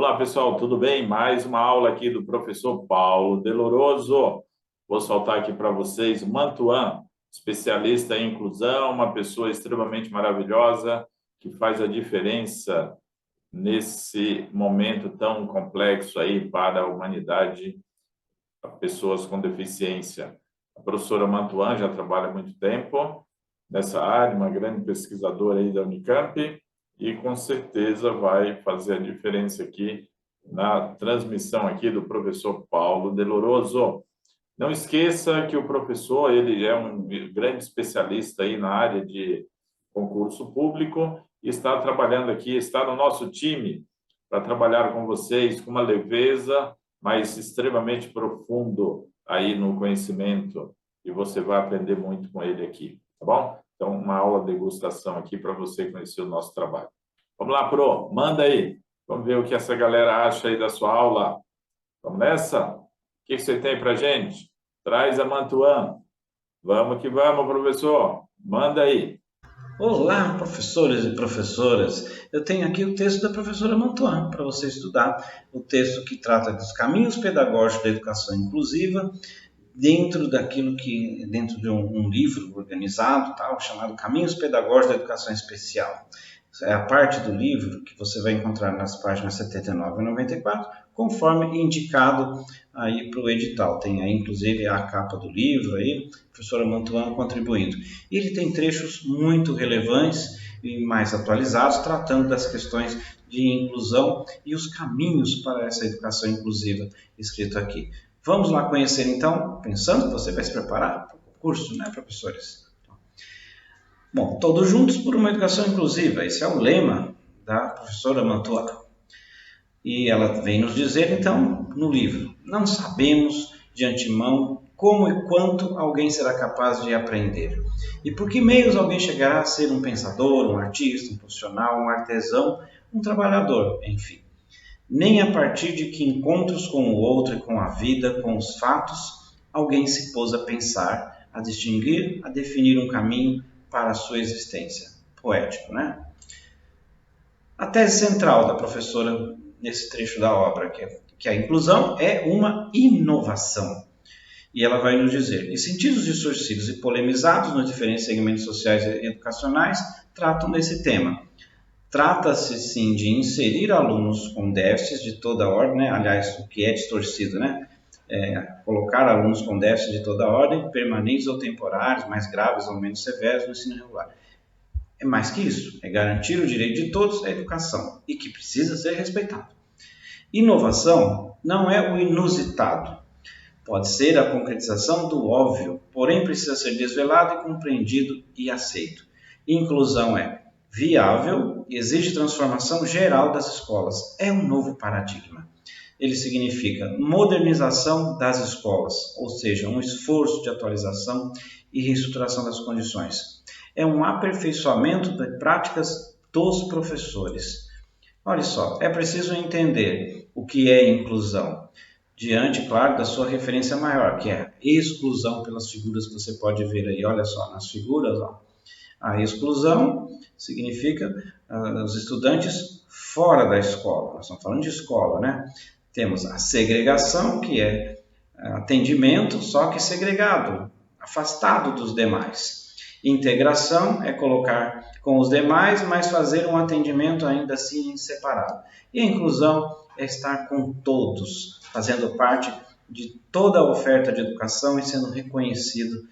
Olá, pessoal, tudo bem? Mais uma aula aqui do professor Paulo Deloroso. Vou soltar aqui para vocês Mantuan, especialista em inclusão, uma pessoa extremamente maravilhosa que faz a diferença nesse momento tão complexo aí para a humanidade, para pessoas com deficiência. A professora Mantuan já trabalha há muito tempo nessa área, uma grande pesquisadora aí da Unicamp, e com certeza vai fazer a diferença aqui na transmissão aqui do professor Paulo Deloroso. Não esqueça que o professor, ele é um grande especialista aí na área de concurso público e está trabalhando aqui, está no nosso time para trabalhar com vocês com uma leveza, mas extremamente profundo aí no conhecimento, e você vai aprender muito com ele aqui, tá bom? Então, uma aula de degustação aqui para você conhecer o nosso trabalho. Vamos lá, Pro, manda aí. Vamos ver o que essa galera acha aí da sua aula. Vamos nessa? O que você tem para a gente? Traz a Mantuan. Vamos que vamos, professor. Manda aí. Olá, professores e professoras. Eu tenho aqui o texto da professora Mantuan para você estudar. O texto que trata dos caminhos pedagógicos da educação inclusiva, dentro de um livro organizado, chamado Caminhos Pedagógicos da Educação Especial. É a parte do livro que você vai encontrar nas páginas 79 e 94, conforme indicado aí para o edital. Tem aí, inclusive, a capa do livro, aí, a professora Mantuan contribuindo. E ele tem trechos muito relevantes e mais atualizados, tratando das questões de inclusão e os caminhos para essa educação inclusiva, escrito aqui. Vamos lá conhecer, então, pensando que você vai se preparar para o concurso, né, professores? Bom, todos juntos por uma educação inclusiva. Esse é o lema da professora Mantuan. E ela vem nos dizer, então, no livro: não sabemos de antemão como e quanto alguém será capaz de aprender. E por que meios alguém chegará a ser um pensador, um artista, um profissional, um artesão, um trabalhador, enfim. Nem a partir de que encontros com o outro e com a vida, com os fatos, alguém se pôs a pensar, a distinguir, a definir um caminho para a sua existência. Poético, né? A tese central da professora nesse trecho da obra, que a inclusão é uma inovação. E ela vai nos dizer: em sentidos distorcidos e polemizados nos diferentes segmentos sociais e educacionais, tratam desse tema. Trata-se, sim, de inserir alunos com déficits de toda ordem, né? Aliás, o que é distorcido, né? Colocar alunos com déficits de toda ordem, permanentes ou temporários, mais graves ou menos severos no ensino regular. É mais que isso, é garantir o direito de todos à educação e que precisa ser respeitado. Inovação não é o inusitado. Pode ser a concretização do óbvio, porém precisa ser desvelado e compreendido e aceito. Inclusão é viável e exige transformação geral das escolas. É um novo paradigma. Ele significa modernização das escolas, ou seja, um esforço de atualização e reestruturação das condições. É um aperfeiçoamento das práticas dos professores. Olha só, é preciso entender o que é inclusão, diante, claro, da sua referência maior, que é a exclusão pelas figuras que você pode ver aí. Olha só, nas figuras, ó. A exclusão significa os estudantes fora da escola. Nós estamos falando de escola, né? Temos a segregação, que é atendimento, só que segregado, afastado dos demais. Integração é colocar com os demais, mas fazer um atendimento ainda assim separado. E a inclusão é estar com todos, fazendo parte de toda a oferta de educação e sendo reconhecido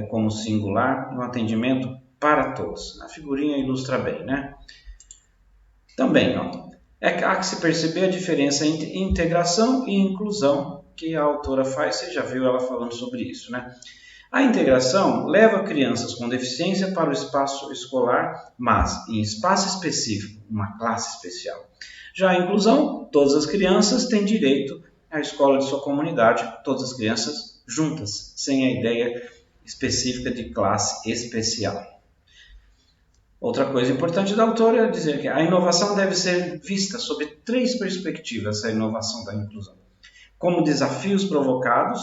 como singular, um atendimento para todos. A figurinha ilustra bem, né? Também, ó, há que se perceber a diferença entre integração e inclusão que a autora faz. Você já viu ela falando sobre isso, né? A integração leva crianças com deficiência para o espaço escolar, mas em espaço específico, uma classe especial. Já a inclusão, todas as crianças têm direito à escola de sua comunidade, todas as crianças juntas, sem a ideia específica de classe especial. Outra coisa importante da autora é dizer que a inovação deve ser vista sob 3 perspectivas, a inovação da inclusão. Como desafios provocados,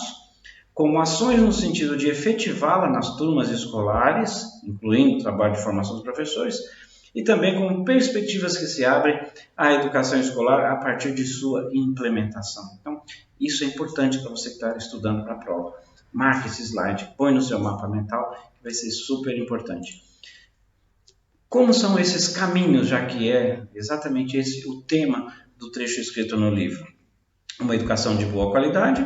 como ações no sentido de efetivá-la nas turmas escolares, incluindo o trabalho de formação dos professores, e também como perspectivas que se abrem à educação escolar a partir de sua implementação. Então, isso é importante para você que está estudando para a prova. Marque esse slide, põe no seu mapa mental, que vai ser super importante. Como são esses caminhos, já que é exatamente esse o tema do trecho escrito no livro? Uma educação de boa qualidade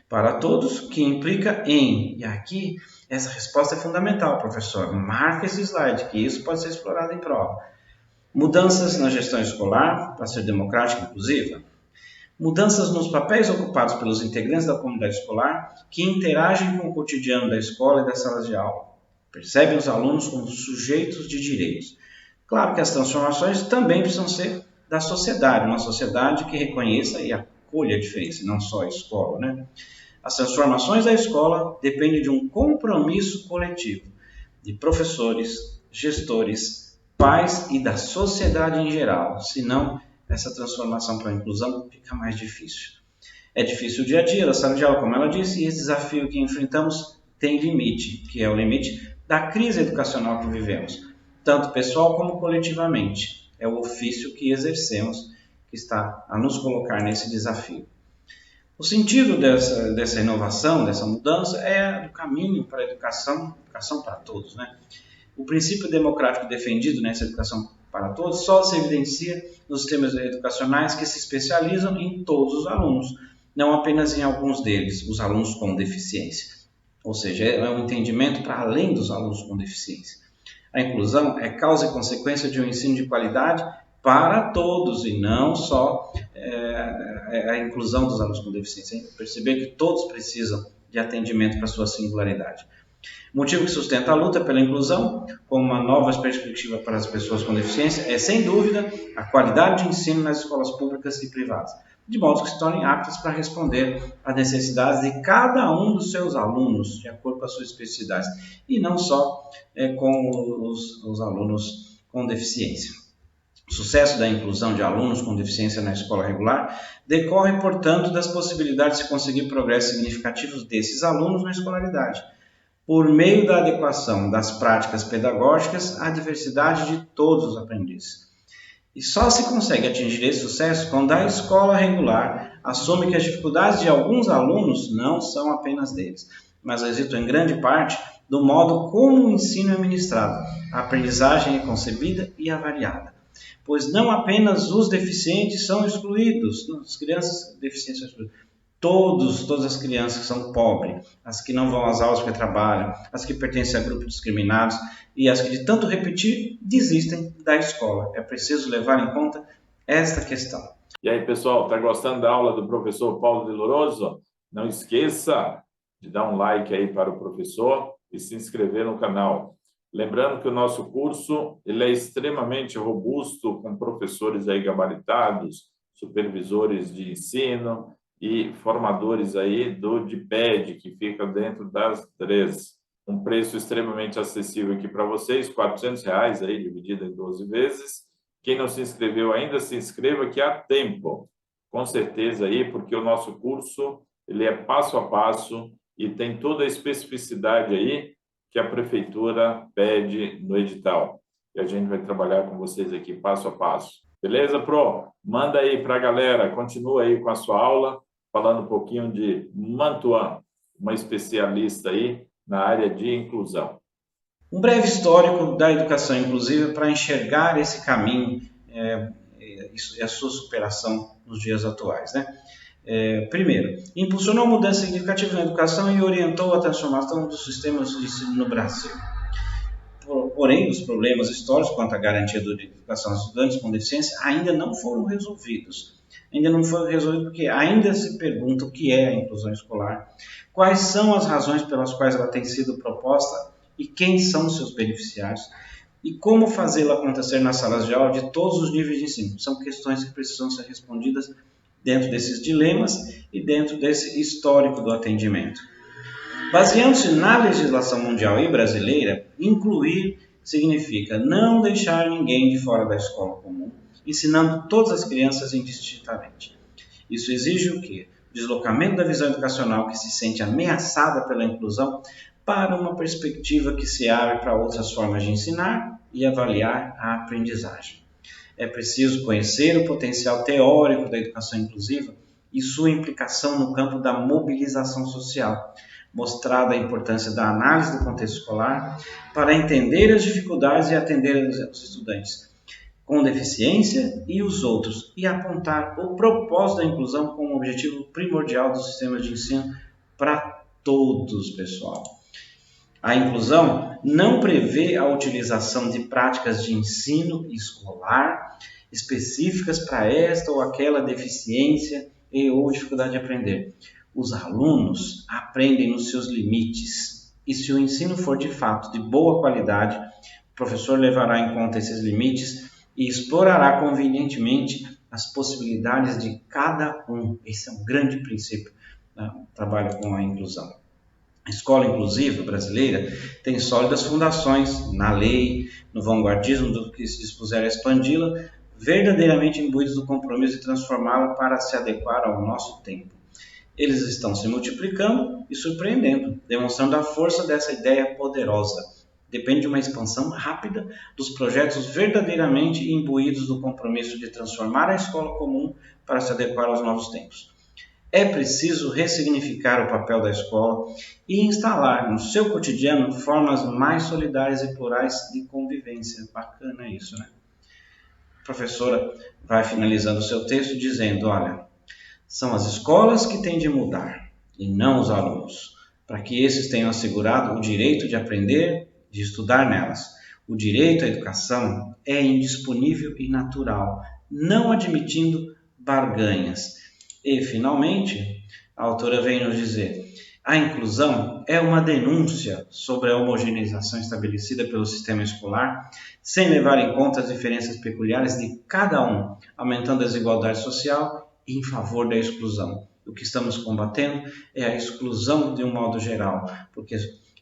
para todos, que implica em, e aqui essa resposta é fundamental, professor, marque esse slide, que isso pode ser explorado em prova. Mudanças na gestão escolar, para ser democrática e inclusiva. Mudanças nos papéis ocupados pelos integrantes da comunidade escolar, que interagem com o cotidiano da escola e das salas de aula. Percebem os alunos como sujeitos de direitos. Claro que as transformações também precisam ser da sociedade, uma sociedade que reconheça e acolha a diferença, não só a escola, né? As transformações da escola dependem de um compromisso coletivo de professores, gestores, pais e da sociedade em geral. Senão, essa transformação para a inclusão fica mais difícil. É difícil o dia a dia da sala de aula, como ela disse, e esse desafio que enfrentamos tem limite, que é o limite da crise educacional que vivemos, tanto pessoal como coletivamente. É o ofício que exercemos que está a nos colocar nesse desafio. O sentido dessa inovação, dessa mudança, é o caminho para a educação para todos, né? O princípio democrático defendido nessa educação para todos só se evidencia nos sistemas educacionais que se especializam em todos os alunos, não apenas em alguns deles, os alunos com deficiência. Ou seja, é um entendimento para além dos alunos com deficiência. A inclusão é causa e consequência de um ensino de qualidade para todos e não só a inclusão dos alunos com deficiência. Perceber que todos precisam de atendimento para sua singularidade. O motivo que sustenta a luta pela inclusão, como uma nova perspectiva para as pessoas com deficiência, é, sem dúvida, a qualidade de ensino nas escolas públicas e privadas, de modo que se tornem aptas para responder às necessidades de cada um dos seus alunos, de acordo com as suas especificidades, e não só com os alunos com deficiência. O sucesso da inclusão de alunos com deficiência na escola regular decorre, portanto, das possibilidades de conseguir progressos significativos desses alunos na escolaridade, por meio da adequação das práticas pedagógicas à diversidade de todos os aprendizes. E só se consegue atingir esse sucesso quando a escola regular assume que as dificuldades de alguns alunos não são apenas deles, mas resultam em grande parte do modo como o ensino é ministrado, a aprendizagem é concebida e avaliada. Pois não apenas os deficientes são excluídos, as crianças deficientes são excluídas. Todas as crianças que são pobres, as que não vão às aulas porque trabalham, as que pertencem a grupos discriminados e as que de tanto repetir desistem da escola. É preciso levar em conta esta questão. E aí, pessoal, está gostando da aula do professor Paulo Deloroso? Não esqueça de dar um like aí para o professor e se inscrever no canal. Lembrando que o nosso curso ele é extremamente robusto, com professores aí gabaritados, supervisores de ensino e formadores aí do DIPED, que fica dentro das três. Um preço extremamente acessível aqui para vocês, R$400 aí, dividido em 12 vezes. Quem não se inscreveu ainda, se inscreva que há tempo, com certeza aí, porque o nosso curso ele é passo a passo e tem toda a especificidade aí que a prefeitura pede no edital. E a gente vai trabalhar com vocês aqui passo a passo. Beleza, Pro? Manda aí para a galera, continua aí com a sua aula, falando um pouquinho de Mantuan, uma especialista aí na área de inclusão. Um breve histórico da educação inclusiva para enxergar esse caminho e a sua superação nos dias atuais, né? Primeiro, impulsionou mudanças significativas na educação e orientou a transformação dos sistemas de ensino no Brasil. Porém, os problemas históricos quanto à garantia da educação aos estudantes com deficiência ainda não foram resolvidos. Ainda não foram resolvidos porque ainda se pergunta o que é a inclusão escolar, quais são as razões pelas quais ela tem sido proposta e quem são os seus beneficiários e como fazê-la acontecer nas salas de aula de todos os níveis de ensino. São questões que precisam ser respondidas dentro desses dilemas e dentro desse histórico do atendimento. Baseando-se na legislação mundial e brasileira, incluir significa não deixar ninguém de fora da escola comum, ensinando todas as crianças indistintamente. Isso exige o quê? Deslocamento da visão educacional que se sente ameaçada pela inclusão para uma perspectiva que se abre para outras formas de ensinar e avaliar a aprendizagem. É preciso conhecer o potencial teórico da educação inclusiva e sua implicação no campo da mobilização social, mostrada a importância da análise do contexto escolar para entender as dificuldades e atender os estudantes com deficiência e os outros, e apontar o propósito da inclusão como objetivo primordial do sistema de ensino para todos, pessoal. A inclusão não prevê a utilização de práticas de ensino escolar específicas para esta ou aquela deficiência e ou dificuldade de aprender. Os alunos aprendem nos seus limites, e se o ensino for de fato de boa qualidade, o professor levará em conta esses limites e explorará convenientemente as possibilidades de cada um. Esse é um grande princípio do trabalho com a inclusão. A escola inclusiva brasileira tem sólidas fundações na lei, no vanguardismo do que se dispuser a expandi-la, verdadeiramente imbuídos do compromisso de transformá-la para se adequar ao nosso tempo. Eles estão se multiplicando e surpreendendo, demonstrando a força dessa ideia poderosa. Depende de uma expansão rápida dos projetos verdadeiramente imbuídos do compromisso de transformar a escola comum para se adequar aos novos tempos. É preciso ressignificar o papel da escola e instalar no seu cotidiano formas mais solidárias e plurais de convivência. Bacana isso, né? A professora vai finalizando o seu texto dizendo, olha, são as escolas que têm de mudar e não os alunos, para que esses tenham assegurado o direito de aprender, de estudar nelas. O direito à educação é indisponível e natural, não admitindo barganhas. E, finalmente, a autora vem nos dizer, a inclusão é uma denúncia sobre a homogeneização estabelecida pelo sistema escolar, sem levar em conta as diferenças peculiares de cada um, aumentando a desigualdade social em favor da exclusão. O que estamos combatendo é a exclusão de um modo geral, porque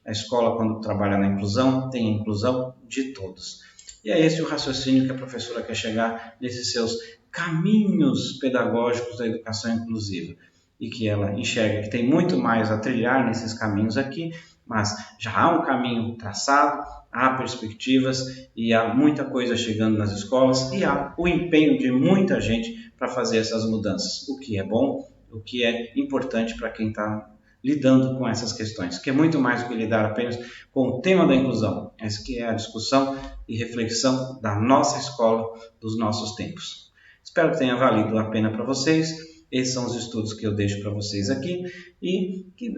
a escola, quando trabalha na inclusão, tem a inclusão de todos. E é esse o raciocínio que a professora quer chegar nesses seus caminhos pedagógicos da educação inclusiva. E que ela enxerga que tem muito mais a trilhar nesses caminhos aqui, mas já há um caminho traçado, há perspectivas e há muita coisa chegando nas escolas e há o empenho de muita gente para fazer essas mudanças, o que é bom, o que é importante para quem está lidando com essas questões, que é muito mais do que lidar apenas com o tema da inclusão, essa que é a discussão e reflexão da nossa escola, dos nossos tempos. Espero que tenha valido a pena para vocês. Esses são os estudos que eu deixo para vocês aqui e que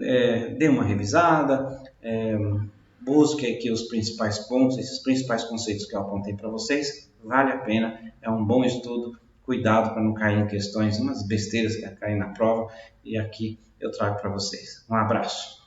dê uma revisada, busque aqui os principais pontos, esses principais conceitos que eu apontei para vocês. Vale a pena, é um bom estudo. Cuidado para não cair em questões, umas besteiras que caem na prova, e aqui eu trago para vocês. Um abraço.